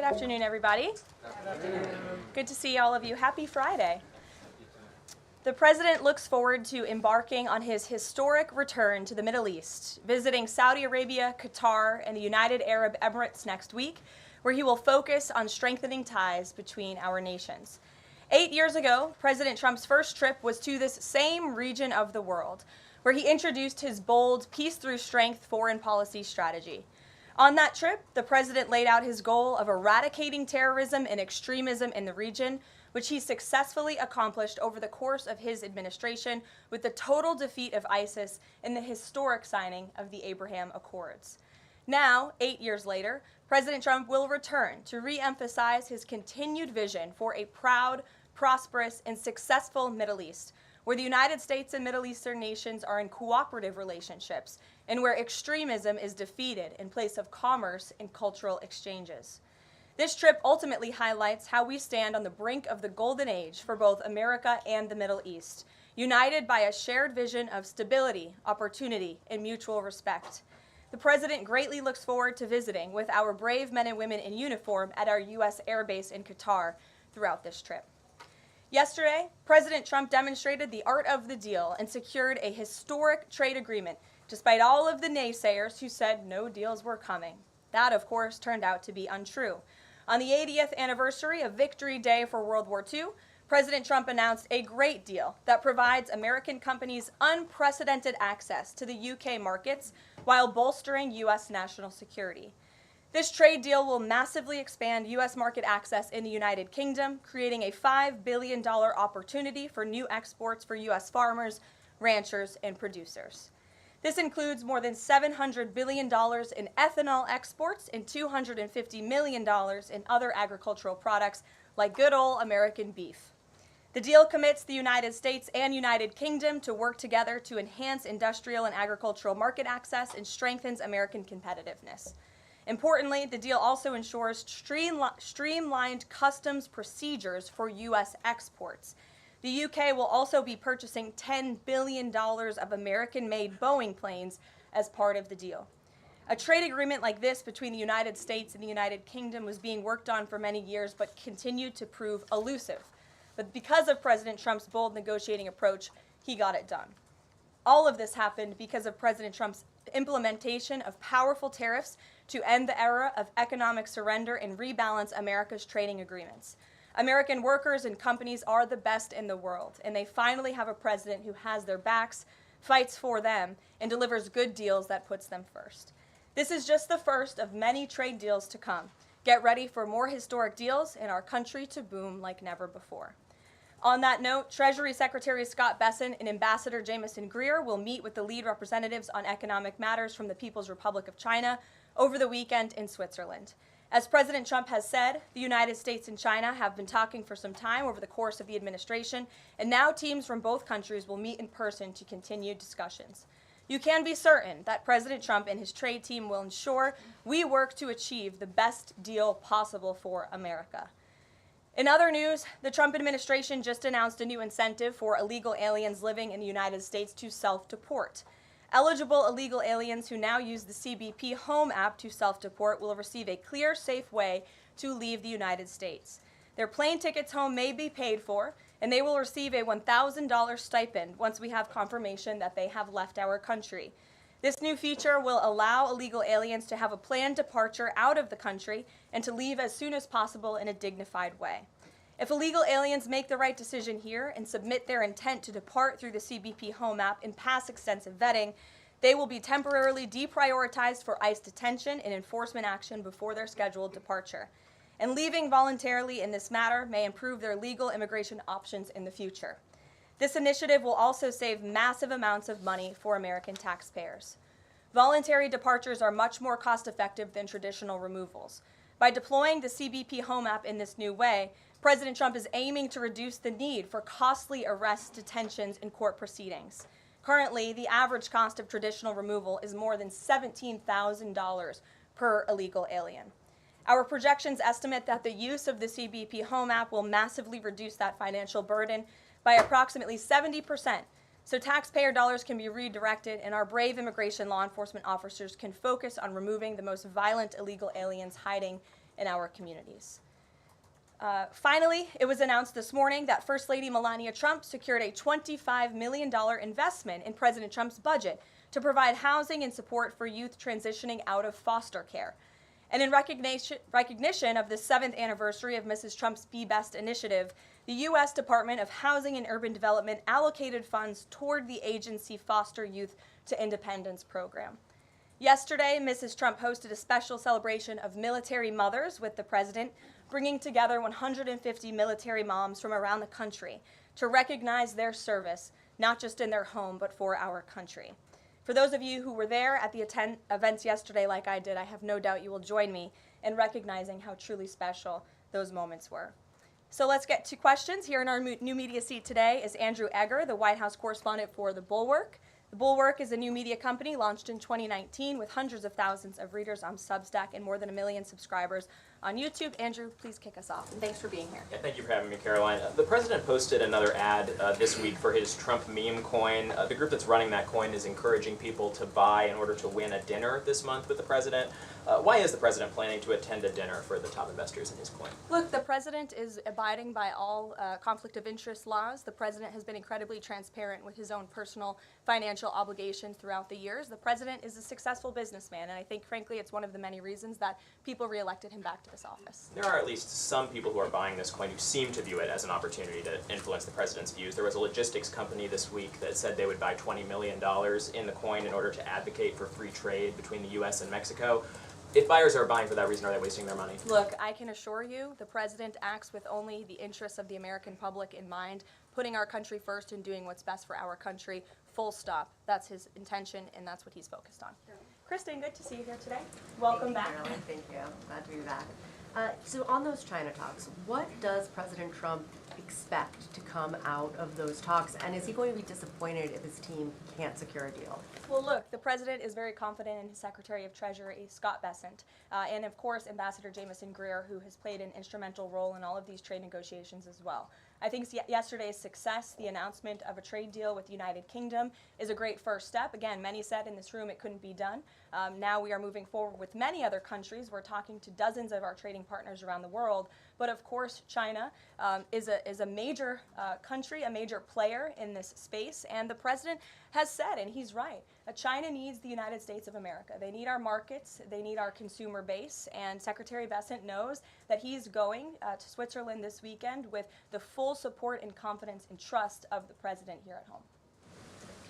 Good afternoon, everybody. Good to see all of you. Happy Friday. The President looks forward to embarking on his historic return to the Middle East, visiting Saudi Arabia, Qatar, and the United Arab Emirates next week, where he will focus on strengthening ties between our nations. 8 years ago, President Trump's first trip was to this same region of the world, where he introduced his bold peace through strength foreign policy strategy. On that trip, the President laid out his goal of eradicating terrorism and extremism in the region, which he successfully accomplished over the course of his administration with the total defeat of ISIS and the historic signing of the Abraham Accords. Now, 8 years later, President Trump will return to re-emphasize his continued vision for a proud, prosperous, and successful Middle East, where the United States and Middle Eastern nations are in cooperative relationships, and where extremism is defeated in place of commerce and cultural exchanges. This trip ultimately highlights how we stand on the brink of the golden age for both America and the Middle East, united by a shared vision of stability, opportunity, and mutual respect. The President greatly looks forward to visiting with our brave men and women in uniform at our U.S. Air Base in Qatar throughout this trip. Yesterday, President Trump demonstrated the art of the deal and secured a historic trade agreement, despite all of the naysayers who said no deals were coming. That, of course, turned out to be untrue. On the 80th anniversary of Victory Day for World War II, President Trump announced a great deal that provides American companies unprecedented access to the UK markets while bolstering U.S. national security. This trade deal will massively expand U.S. market access in the United Kingdom, creating a $5 billion opportunity for new exports for U.S. farmers, ranchers, and producers. This includes more than $700 billion in ethanol exports and $250 million in other agricultural products like good old American beef. The deal commits the United States and United Kingdom to work together to enhance industrial and agricultural market access and strengthens American competitiveness. Importantly, the deal also ensures streamlined customs procedures for U.S. exports. The UK will also be purchasing $10 billion of American-made Boeing planes as part of the deal. A trade agreement like this between the United States and the United Kingdom was being worked on for many years but continued to prove elusive. But because of President Trump's bold negotiating approach, he got it done. All of this happened because of President Trump's implementation of powerful tariffs to end the era of economic surrender and rebalance America's trading agreements. American workers and companies are the best in the world, and they finally have a president who has their backs, fights for them, and delivers good deals that puts them first. This is just the first of many trade deals to come. Get ready for more historic deals and our country to boom like never before. On that note, Treasury Secretary Scott Bessent and Ambassador Jamieson Greer will meet with the lead representatives on economic matters from the People's Republic of China over the weekend in Switzerland. As President Trump has said, the United States and China have been talking for some time over the course of the administration, and now teams from both countries will meet in person to continue discussions. You can be certain that President Trump and his trade team will ensure we work to achieve the best deal possible for America. In other news, the Trump administration just announced a new incentive for illegal aliens living in the United States to self-deport. Eligible illegal aliens who now use the CBP Home app to self-deport will receive a clear, safe way to leave the United States. Their plane tickets home may be paid for, and they will receive a $1,000 stipend once we have confirmation that they have left our country. This new feature will allow illegal aliens to have a planned departure out of the country and to leave as soon as possible in a dignified way. If illegal aliens make the right decision here and submit their intent to depart through the CBP Home app and pass extensive vetting, they will be temporarily deprioritized for ICE detention and enforcement action before their scheduled departure. And leaving voluntarily in this matter may improve their legal immigration options in the future. This initiative will also save massive amounts of money for American taxpayers. Voluntary departures are much more cost-effective than traditional removals. By deploying the CBP Home app in this new way, President Trump is aiming to reduce the need for costly arrests, detentions, and court proceedings. Currently, the average cost of traditional removal is more than $17,000 per illegal alien. Our projections estimate that the use of the CBP Home app will massively reduce that financial burden by approximately 70%, so taxpayer dollars can be redirected and our brave immigration law enforcement officers can focus on removing the most violent illegal aliens hiding in our communities. Finally, it was announced this morning that First Lady Melania Trump secured a $25 million investment in President Trump's budget to provide housing and support for youth transitioning out of foster care. And in recognition of the 7th anniversary of Mrs. Trump's Be Best initiative, the U.S. Department of Housing and Urban Development allocated funds toward the agency Foster Youth to Independence program. Yesterday, Mrs. Trump hosted a special celebration of military mothers with the president, bringing together 150 military moms from around the country to recognize their service, not just in their home, but for our country. For those of you who were there at the events yesterday like I did, I have no doubt you will join me in recognizing how truly special those moments were. So let's get to questions. Here in our new media seat today is Andrew Egger, the White House correspondent for The Bulwark. The Bulwark is a new media company launched in 2019 with hundreds of thousands of readers on Substack and more than 1 million subscribers on YouTube. Andrew, please kick us off. And thanks for being here. Yeah, thank you for having me, Caroline. The president posted another ad this week for his Trump meme coin. The group that's running that coin is encouraging people to buy in order to win a dinner this month with the president. Why is the president planning to attend a dinner for the top investors in his coin? Look, the president is abiding by all conflict of interest laws. The president has been incredibly transparent with his own personal financial obligations throughout the years. The president is a successful businessman, and I think, frankly, it's one of the many reasons that people reelected him back to this office. There are at least some people who are buying this coin who seem to view it as an opportunity to influence the president's views. There was a logistics company this week that said they would buy $20 million in the coin in order to advocate for free trade between the U.S. and Mexico. If buyers are buying for that reason, are they wasting their money? Look, I can assure you the president acts with only the interests of the American public in mind, putting our country first and doing what's best for our country, full stop. That's his intention, and that's what he's focused on. Kristen, good to see you here today. Welcome back. Caroline. Thank you. Glad to be back. So on those China talks, what does President Trump expect to come out of those talks, and is he going to be disappointed if his team can't secure a deal? Well, look, the president is very confident in his Secretary of Treasury, Scott Bessent, and of course Ambassador Jamieson Greer, who has played an instrumental role in all of these trade negotiations as well. I think yesterday's success, the announcement of a trade deal with the United Kingdom, is a great first step. Again, many said in this room it couldn't be done. Now we are moving forward with many other countries. We're talking to dozens of our trading partners around the world. But of course, China is a major country, a major player in this space. And the president has said, and he's right, China needs the United States of America. They need our markets. They need our consumer base. And Secretary Bessent knows that he's going to Switzerland this weekend with the full support and confidence and trust of the president here at home.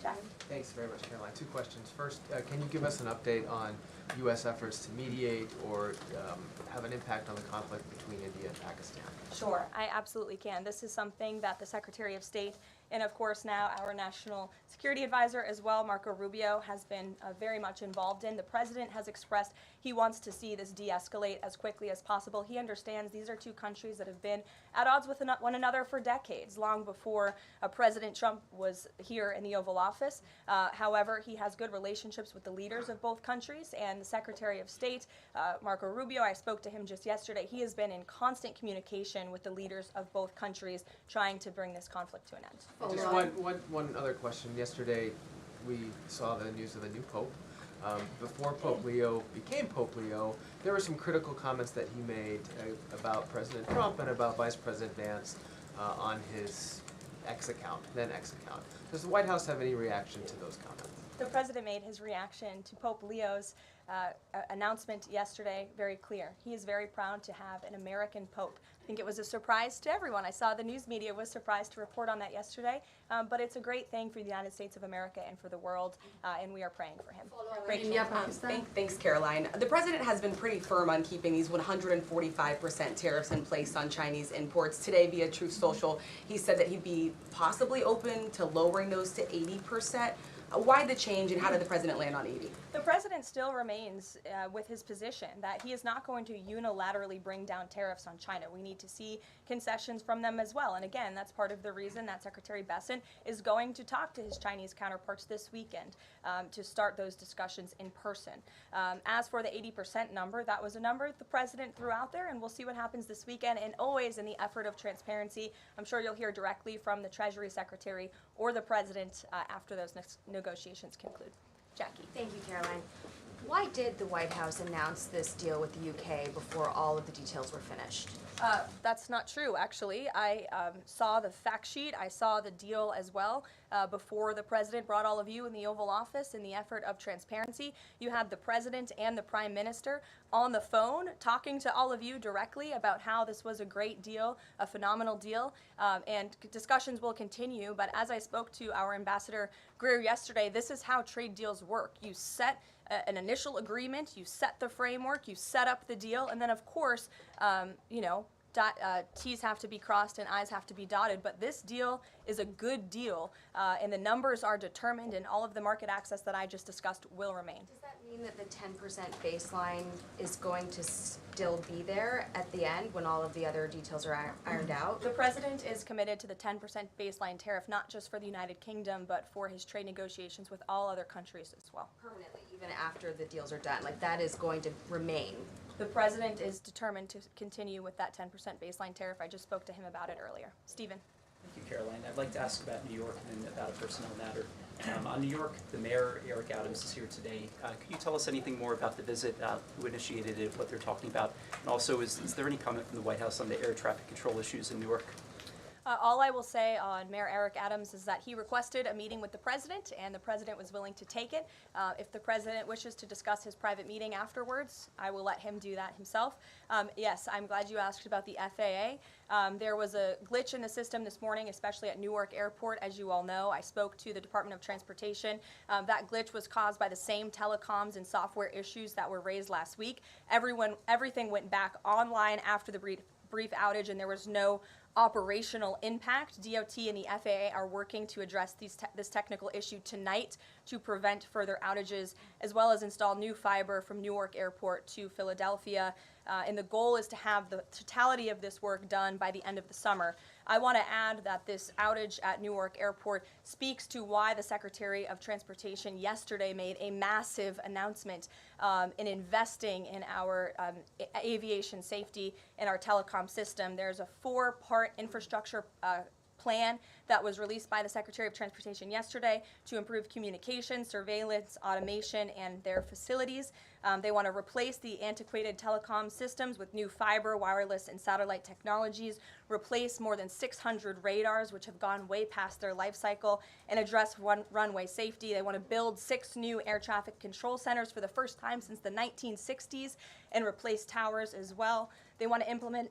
Jack? Thanks very much, Caroline. Two questions. First, can you give us an update on U.S. efforts to mediate or have an impact on the conflict between India and Pakistan? Sure, I absolutely can. This is something that the Secretary of State and, of course, now our National Security Advisor as well, Marco Rubio, has been very much involved in. The president has expressed he wants to see this de-escalate as quickly as possible. He understands these are two countries that have been at odds with one another for decades, long before President Trump was here in the Oval Office. However, he has good relationships with the leaders of both countries, and the Secretary of State, Marco Rubio, I spoke to him just yesterday. He has been in constant communication with the leaders of both countries trying to bring this conflict to an end. Just one other question. Yesterday, we saw the news of the new Pope. Before Pope Leo became Pope Leo, there were some critical comments that he made about President Trump and about Vice President Vance on his then X account. Does the White House have any reaction to those comments? The president made his reaction to Pope Leo's announcement yesterday very clear. He is very proud to have an American Pope. I think it was a surprise to everyone. I saw the news media was surprised to report on that yesterday, but it's a great thing for the United States of America and for the world, and we are praying for him. Thanks, Caroline. The president has been pretty firm on keeping these 145% tariffs in place on Chinese imports. Today, via Truth Social, he said that he'd be possibly open to lowering those to 80%. Why the change, and how did the president land on 80? The president still remains with his position that he is not going to unilaterally bring down tariffs on China. We need to see concessions from them as well. And again, that's part of the reason that Secretary Bessent is going to talk to his Chinese counterparts this weekend to start those discussions in person. As for the 80% number, that was a number the president threw out there, and we'll see what happens this weekend. And always in the effort of transparency, I'm sure you'll hear directly from the Treasury Secretary or the president after those negotiations conclude. Jackie. Thank you, Caroline. Why did the White House announce this deal with the UK before all of the details were finished? That's not true, actually. I saw the fact sheet. I saw the deal as well before the president brought all of you in the Oval Office in the effort of transparency. You had the president and the prime minister on the phone talking to all of you directly about how this was a great deal, a phenomenal deal, and discussions will continue. But as I spoke to our Ambassador Greer yesterday, this is how trade deals work. You set an initial agreement, you set the framework, you set up the deal, and then of course, T's have to be crossed and I's have to be dotted, but this deal is a good deal, and the numbers are determined, and all of the market access that I just discussed will remain. Does that mean that the 10% baseline is going to still be there at the end when all of the other details are ironed out? The president is committed to the 10% baseline tariff, not just for the United Kingdom, but for his trade negotiations with all other countries as well. Permanently, even after the deals are done, like that is going to remain. The president is determined to continue with that 10% baseline tariff. I just spoke to him about it earlier. Stephen. Thank you, Caroline. I'd like to ask about New York and about a personnel matter. On New York, the mayor, Eric Adams, is here today. Could you tell us anything more about the visit, who initiated it, what they're talking about? And also, is there any comment from the White House on the air traffic control issues in Newark? All I will say on Mayor Eric Adams is that he requested a meeting with the president, and the president was willing to take it. If the president wishes to discuss his private meeting afterwards, I will let him do that himself. Yes, I'm glad you asked about the FAA. There was a glitch in the system this morning, especially at Newark Airport, as you all know. I spoke to the Department of Transportation. That glitch was caused by the same telecoms and software issues that were raised last week. Everything went back online after the brief outage, and there was no operational impact. DOT and the FAA are working to address this technical issue tonight to prevent further outages, as well as install new fiber from Newark Airport to Philadelphia. And the goal is to have the totality of this work done by the end of the summer. I want to add that this outage at Newark Airport speaks to why the Secretary of Transportation yesterday made a massive announcement in investing in our aviation safety and our telecom system. There's a 4-part infrastructure plan that was released by the Secretary of Transportation yesterday to improve communication, surveillance, automation, and their facilities. They want to replace the antiquated telecom systems with new fiber, wireless, and satellite technologies, replace more than 600 radars, which have gone way past their life cycle, and address runway safety. They want to build 6 new air traffic control centers for the first time since the 1960s and replace towers as well. They want to implement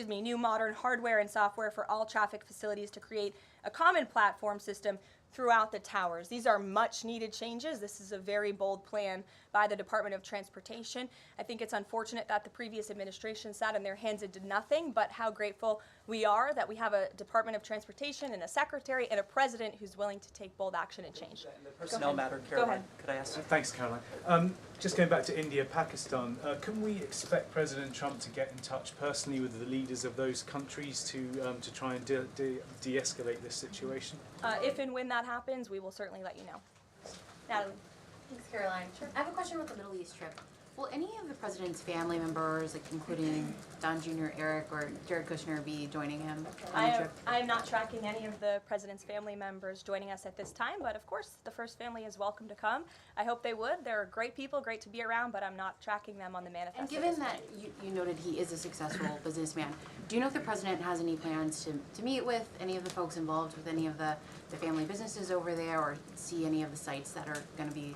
new modern hardware and software for all traffic facilities to create a common platform system throughout the towers. These are much needed changes. This is a very bold plan by the Department of Transportation. I think it's unfortunate that the previous administration sat on their hands and did nothing, but how grateful we are that we have a Department of Transportation and a secretary and a president who's willing to take bold action and change. The personnel matter, Go Caroline, ahead. could I ask? Thanks, Caroline. Just going back to India, Pakistan, can we expect President Trump to get in touch personally with the leaders of those countries to try and de-escalate this situation? If and when that happens, we will certainly let you know. Natalie. Thanks, Caroline. Sure. I have a question about the Middle East trip. Will any of the president's family members, like including Don Jr., Eric, or Jared Kushner, be joining him on the trip? I am not tracking any of the president's family members joining us at this time, but of course the first family is welcome to come. I hope they would. They're great people, great to be around, but I'm not tracking them on the manifest. And given that you noted he is a successful businessman, do you know if the president has any plans to meet with any of the folks involved with any of the family businesses over there, or see any of the sites that are going to be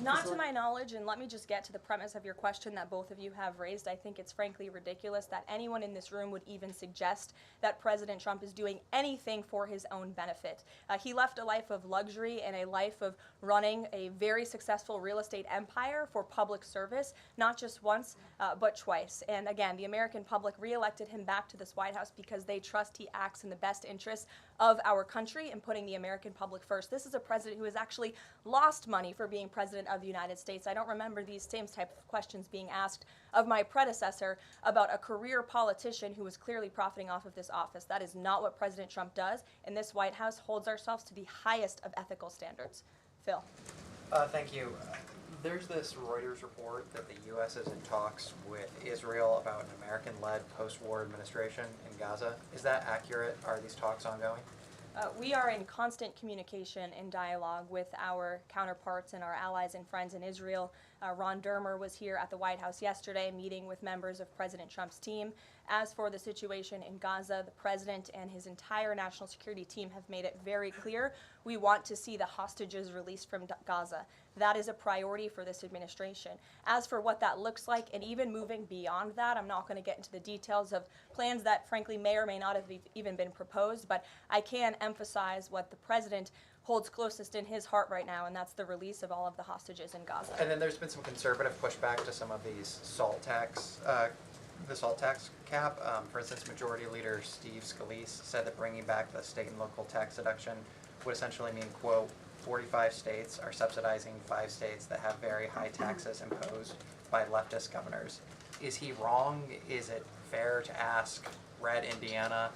Not to my knowledge, and let me just get to the premise of your question that both of you have raised. I think it's frankly ridiculous that anyone in this room would even suggest that President Trump is doing anything for his own benefit. He left a life of luxury and a life of running a very successful real estate empire for public service, not just once, but twice. And again, the American public reelected him back to this White House because they trust he acts in the best interest of our country and putting the American public first. This is a president who has actually lost money for being president of the United States. I don't remember these same type of questions being asked of my predecessor about a career politician who was clearly profiting off of this office. That is not what President Trump does, and this White House holds ourselves to the highest of ethical standards. Phil. Thank you. There's this Reuters report that the U.S. is in talks with Israel about an American-led post-war administration in Gaza. Is that accurate? Are these talks ongoing? We are in constant communication and dialogue with our counterparts and our allies and friends in Israel. Ron Dermer was here at the White House yesterday meeting with members of President Trump's team. As for the situation in Gaza, the president and his entire national security team have made it very clear we want to see the hostages released from Gaza. That is a priority for this administration. As for what that looks like, and even moving beyond that, I'm not going to get into the details of plans that frankly may or may not have even been proposed, but I can emphasize what the president holds closest in his heart right now, and that's the release of all of the hostages in Gaza. And then there's been some conservative pushback to some of these salt tax, the salt tax cap. For instance, Majority Leader Steve Scalise said that bringing back the state and local tax deduction would essentially mean, quote, 45 states are subsidizing 5 states that have very high taxes imposed by leftist governors. Is he wrong? Is it fair to ask red Indiana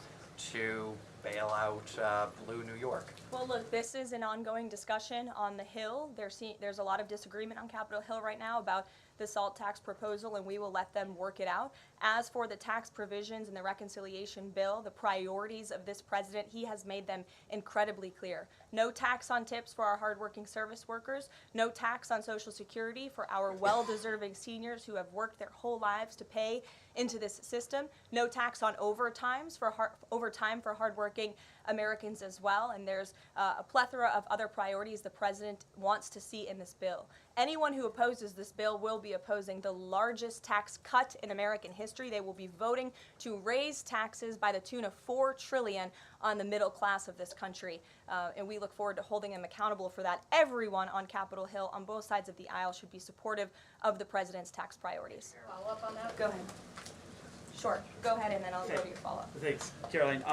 to bail out blue New York? Well, look, this is an ongoing discussion on the Hill. There's a lot of disagreement on Capitol Hill right now about the SALT tax proposal, and we will let them work it out. As for the tax provisions in the reconciliation bill, the priorities of this president, he has made them incredibly clear. No tax on tips for our hardworking service workers, no tax on Social Security for our well-deserving seniors who have worked their whole lives to pay into this system, no tax on overtime for hardworking Americans as well, and there's a plethora of other priorities the president wants to see in this bill. Anyone who opposes this bill will be opposing the largest tax cut in American history. They will be voting to raise taxes by the tune of $4 trillion on the middle class of this country, and we look forward to holding them accountable for that. Everyone on Capitol Hill on both sides of the aisle should be supportive of the president's tax priorities. Follow up on that? Go ahead. Sure. Go ahead, and then I'll go to your follow-up. Thanks, Caroline.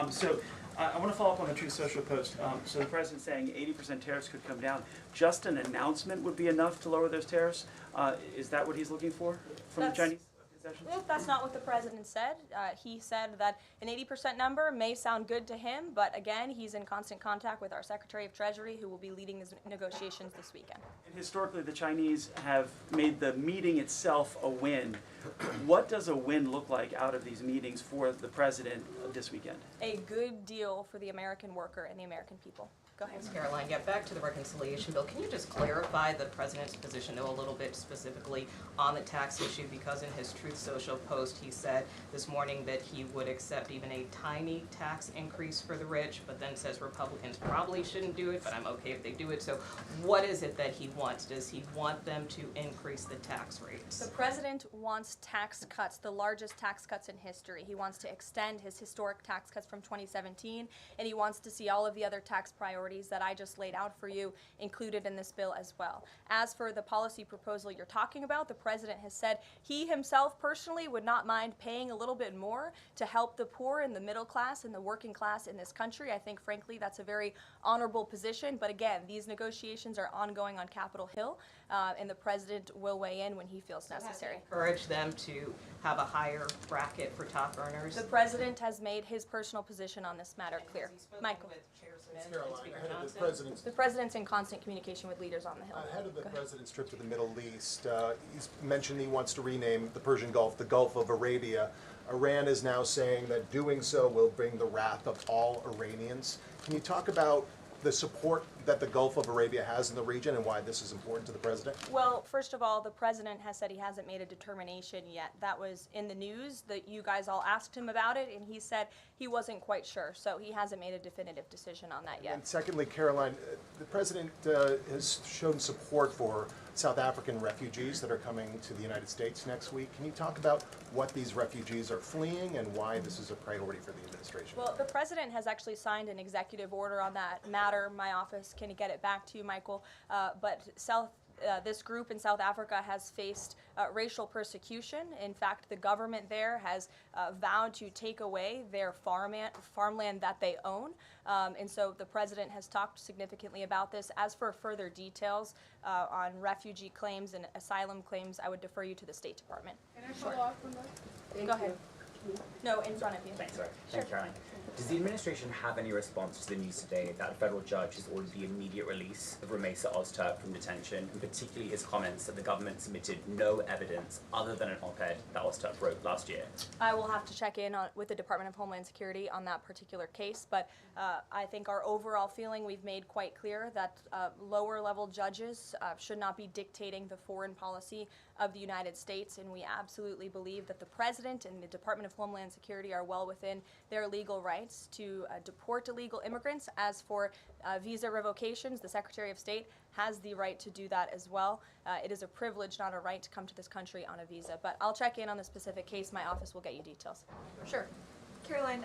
I want to follow up on the Truth Social post. So the president's saying 80% tariffs could come down. Just an announcement would be enough to lower those tariffs. Is that what he's looking for from the Chinese concessions? Well, that's not what the president said. He said that an 80% number may sound good to him, but again, he's in constant contact with our Secretary of Treasury, who will be leading these negotiations this weekend. And historically, the Chinese have made the meeting itself a win. What does a win look like out of these meetings for the president this weekend? A good deal for the American worker and the American people. Go ahead. Thanks, Caroline. Yeah, back to the reconciliation bill. Can you just clarify the president's position a little bit specifically on the tax issue? Because in his Truth Social post, he said this morning that he would accept even a tiny tax increase for the rich, but then says Republicans probably shouldn't do it, but I'm okay if they do it. So what is it that he wants? Does he want them to increase the tax rates? The president wants tax cuts, the largest tax cuts in history. He wants to extend his historic tax cuts from 2017, and he wants to see all of the other tax priorities that I just laid out for you included in this bill as well. As for the policy proposal you're talking about, the president has said he himself personally would not mind paying a little bit more to help the poor and the middle class and the working class in this country. I think, frankly, that's a very honorable position. But again, these negotiations are ongoing on Capitol Hill, and the president will weigh in when he feels necessary. Encourage them to have a higher bracket for top earners? The president has made his personal position on this matter clear. Michael. The president's in constant communication with leaders on the Hill. Ahead of the president's trip to the Middle East, he's mentioned he wants to rename the Persian Gulf the Gulf of Arabia. Iran is now saying that doing so will bring the wrath of all Iranians. Can you talk about the support that the Gulf of Arabia has in the region and why this is important to the president? Well, first of all, the president has said he hasn't made a determination yet. That was in the news that you guys all asked him about it, and he said he wasn't quite sure. So he hasn't made a definitive decision on that yet. And secondly, Caroline, the president has shown support for South African refugees that are coming to the United States next week. Can you talk about what these refugees are fleeing and why this is a priority for the administration? Well, the president has actually signed an executive order on that matter. My office can get it back to you, Michael. But this group in South Africa has faced racial persecution. In fact, the government there has vowed to take away their farmland that they own. And so the president has talked significantly about this. As for further details on refugee claims and asylum claims, I would defer you to the State Department. Can I follow up on that? Go ahead. No, in front of you. Thanks, sorry. Sure. Thank you, Caroline. Does the administration have any response to the news today that a federal judge has ordered the immediate release of Ramesa Ozturk from detention, and particularly his comments that the government submitted no evidence other than an op-ed that Ozturk wrote last year? I will have to check in with the Department of Homeland Security on that particular case, but I think our overall feeling, we've made quite clear that lower level judges should not be dictating the foreign policy of the United States, and we absolutely believe that the President and the Department of Homeland Security are well within their legal rights to deport illegal immigrants. As for visa revocations, the Secretary of State has the right to do that as well. It is a privilege, not a right, to come to this country on a visa. But I'll check in on the specific case. My office will get you details. Sure. Caroline,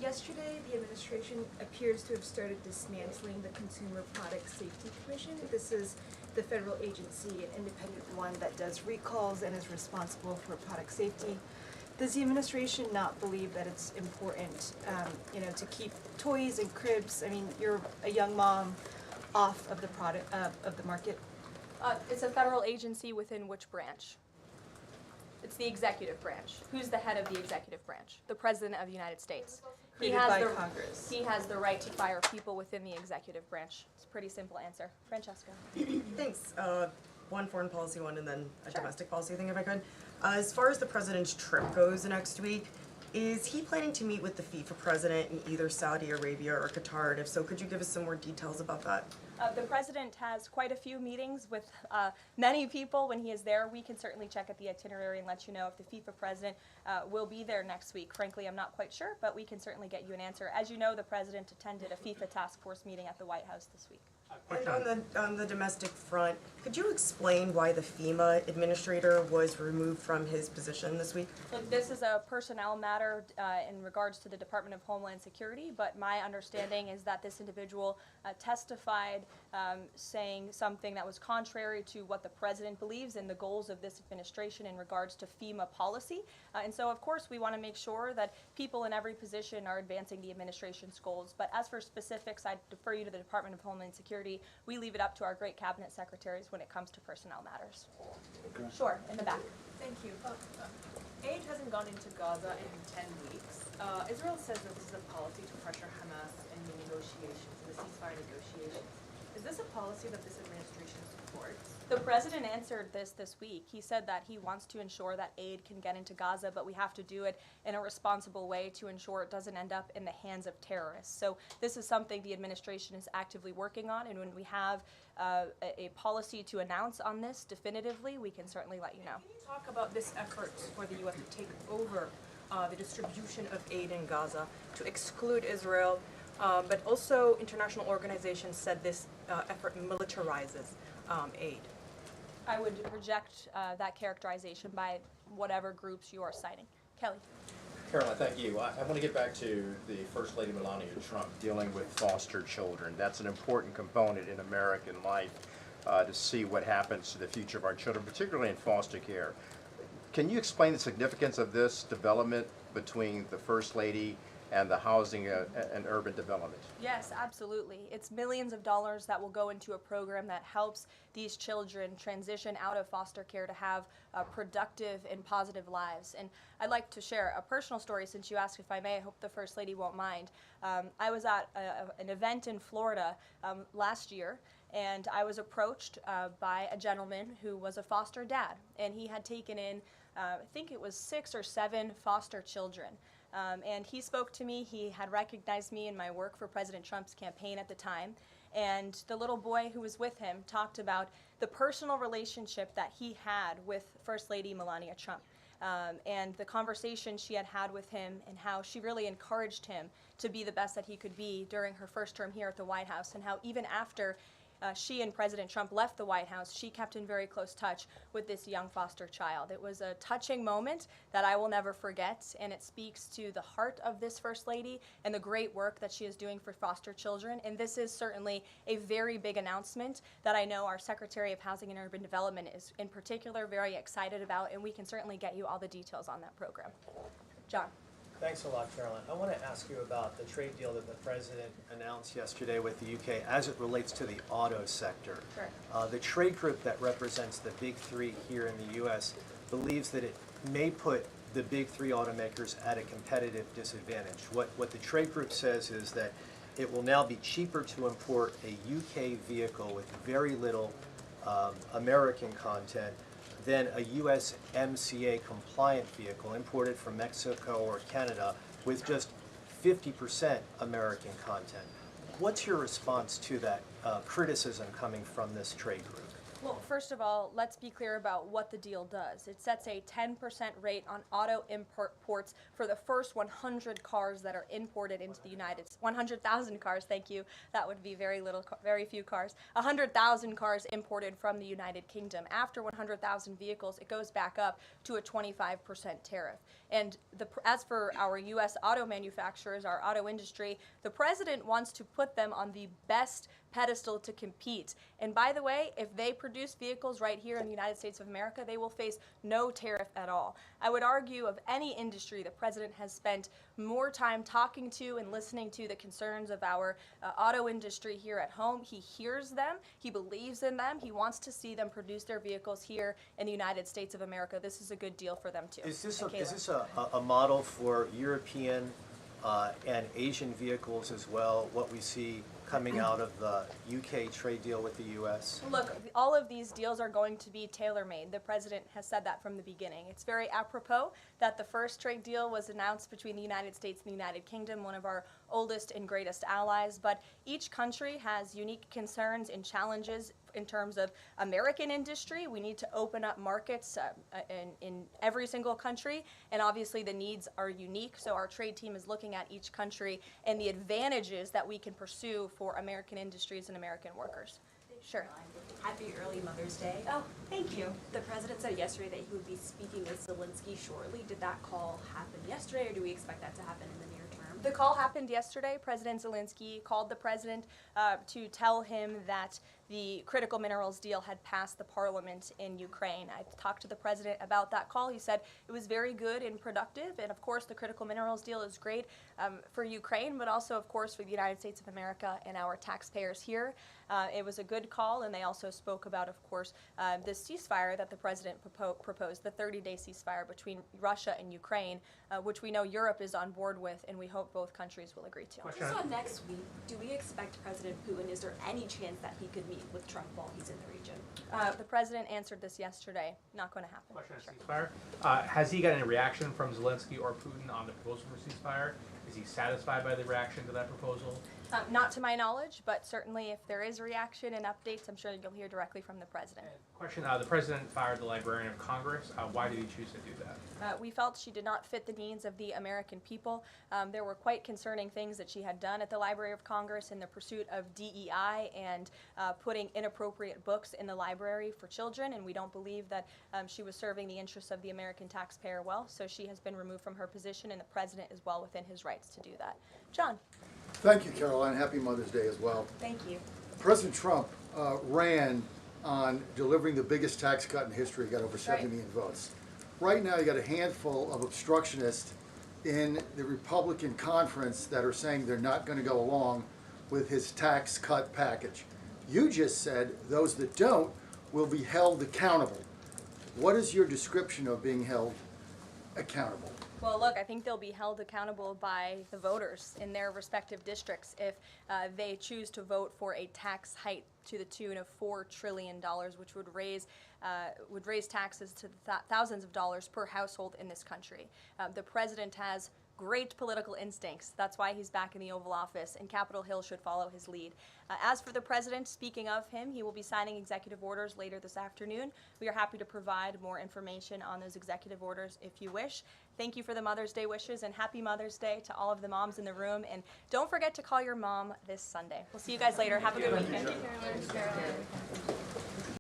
yesterday the administration appears to have started dismantling the Consumer Product Safety Commission. This is the federal agency, an independent one that does recalls and is responsible for product safety. Does the administration not believe that it's important, to keep toys and cribs? I mean, you're a young mom, off of the product of the market. It's a federal agency within which branch? It's the executive branch. Who's the head of the executive branch? The President of the United States. Created by Congress. He has the right to fire people within the executive branch. It's a pretty simple answer. Francesca. Thanks. One foreign policy one and then a domestic policy thing if I could. As far as the president's trip goes next week, is he planning to meet with the FIFA president in either Saudi Arabia or Qatar? And if so, could you give us some more details about that? The president has quite a few meetings with many people when he is there. We can certainly check at the itinerary and let you know if the FIFA president will be there next week. Frankly, I'm not quite sure, but we can certainly get you an answer. As you know, the president attended a FIFA task force meeting at the White House this week. And on the domestic front, could you explain why the FEMA administrator was removed from his position this week? Look, this is a personnel matter in regards to the Department of Homeland Security, but my understanding is that this individual testified saying something that was contrary to what the president believes and the goals of this administration in regards to FEMA policy. And so, of course, we want to make sure that people in every position are advancing the administration's goals. But as for specifics, I'd defer you to the Department of Homeland Security. We leave it up to our great cabinet secretaries when it comes to personnel matters. Okay. Sure, in the back. Thank you. Aid hasn't gone into Gaza in 10 weeks. Israel says that this is a policy to pressure Hamas in the negotiations, in the ceasefire negotiations. Is this a policy that this administration supports? The president answered this week. He said that he wants to ensure that aid can get into Gaza, but we have to do it in a responsible way to ensure it doesn't end up in the hands of terrorists. So this is something the administration is actively working on, and when we have a policy to announce on this definitively, we can certainly let you know. Can you talk about this effort for the U.S. to take over the distribution of aid in Gaza, to exclude Israel, but also international organizations said this effort militarizes aid? I would reject that characterization by whatever groups you are citing. Kelly. Caroline, thank you. I want to get back to the First Lady Melania Trump dealing with foster children. That's an important component in American life to see what happens to the future of our children, particularly in foster care. Can you explain the significance of this development between the First Lady and the housing and urban development? Yes, absolutely. It's millions of dollars that will go into a program that helps these children transition out of foster care to have productive and positive lives. And I'd like to share a personal story since you asked if I may. I hope the First Lady won't mind. I was at an event in Florida last year, and I was approached by a gentleman who was a foster dad, and he had taken in, I think it was 6 or 7 foster children. And he spoke to me. He had recognized me in my work for President Trump's campaign at the time. And the little boy who was with him talked about the personal relationship that he had with First Lady Melania Trump. And the conversation she had had with him and how she really encouraged him to be the best that he could be during her first term here at the White House, and how even after she and President Trump left the White House, she kept in very close touch with this young foster child. It was a touching moment that I will never forget, and it speaks to the heart of this First Lady and the great work that she is doing for foster children. And this is certainly a very big announcement that I know our Secretary of Housing and Urban Development is in particular very excited about, and we can certainly get you all the details on that program. John. Thanks a lot, Caroline. I want to ask you about the trade deal that the President announced yesterday with the UK as it relates to the auto sector. Sure. The trade group that represents the big three here in the U.S. believes that it may put the big three automakers at a competitive disadvantage. What the trade group says is that it will now be cheaper to import a UK vehicle with very little American content than a USMCA compliant vehicle imported from Mexico or Canada with just 50% American content. What's your response to that criticism coming from this trade group? Well, first of all, let's be clear about what the deal does. It sets a 10% rate on auto imports for the first 100 cars that are imported into the United States. 100,000 cars, thank you. That would be very few cars. 100,000 cars imported from the United Kingdom. After 100,000 vehicles, it goes back up to a 25% tariff. And as for our U.S. auto manufacturers, our auto industry, the president wants to put them on the best pedestal to compete. And by the way, if they produce vehicles right here in the United States of America, they will face no tariff at all. I would argue of any industry, the president has spent more time talking to and listening to the concerns of our auto industry here at home. He hears them, he believes in them, he wants to see them produce their vehicles here in the United States of America. This is a good deal for them too. Is this a model for European and Asian vehicles as well, what we see coming out of the UK trade deal with the US? Look, all of these deals are going to be tailor-made. The president has said that from the beginning. It's very apropos that the first trade deal was announced between the United States and the United Kingdom, one of our oldest and greatest allies, but each country has unique concerns and challenges in terms of American industry. We need to open up markets in every single country, and obviously the needs are unique, so our trade team is looking at each country and the advantages that we can pursue for American industries and American workers. Sure. Happy early Mother's Day. Oh, thank you. The president said yesterday that he would be speaking with Zelensky shortly. Did that call happen yesterday, or do we expect that to happen in the near term? The call happened yesterday. President Zelensky called the president to tell him that the critical minerals deal had passed the parliament in Ukraine. I talked to the president about that call. He said it was very good and productive, and of course the critical minerals deal is great for Ukraine, but also of course for the United States of America and our taxpayers here. It was a good call, and they also spoke about, of course, the ceasefire that the president proposed, the 30-day ceasefire between Russia and Ukraine, which we know Europe is on board with, and we hope both countries will agree to. Just on next week, do we expect President Putin, is there any chance that he could meet with Trump while he's in the region? The president answered this yesterday. Not going to happen. Question on ceasefire. Has he got any reaction from Zelensky or Putin on the proposal for ceasefire? Is he satisfied by the reaction to that proposal? Not to my knowledge, but certainly if there is a reaction and updates, I'm sure you'll hear directly from the president. Question, the president fired the Librarian of Congress. Why did he choose to do that? We felt she did not fit the needs of the American people. There were quite concerning things that she had done at the Library of Congress in the pursuit of DEI and putting inappropriate books in the library for children, and we don't believe that she was serving the interests of the American taxpayer well, so she has been removed from her position, and the president is well within his rights to do that. John. Thank you, Caroline. Happy Mother's Day as well. Thank you. President Trump ran on delivering the biggest tax cut in history, got over 70 million votes. Right now, you got a handful of obstructionists in the Republican conference that are saying they're not going to go along with his tax cut package. You just said those that don't will be held accountable. What is your description of being held accountable? Well, look, I think they'll be held accountable by the voters in their respective districts if they choose to vote for a tax hike to the tune of $4 trillion, which would raise taxes to thousands of dollars per household in this country. The president has great political instincts. That's why he's back in the Oval Office, and Capitol Hill should follow his lead. As for the president, speaking of him, he will be signing executive orders later this afternoon. We are happy to provide more information on those executive orders if you wish. Thank you for the Mother's Day wishes, and happy Mother's Day to all of the moms in the room. And don't forget to call your mom this Sunday. We'll see you guys later. Have a good weekend. Thank you, Caroline.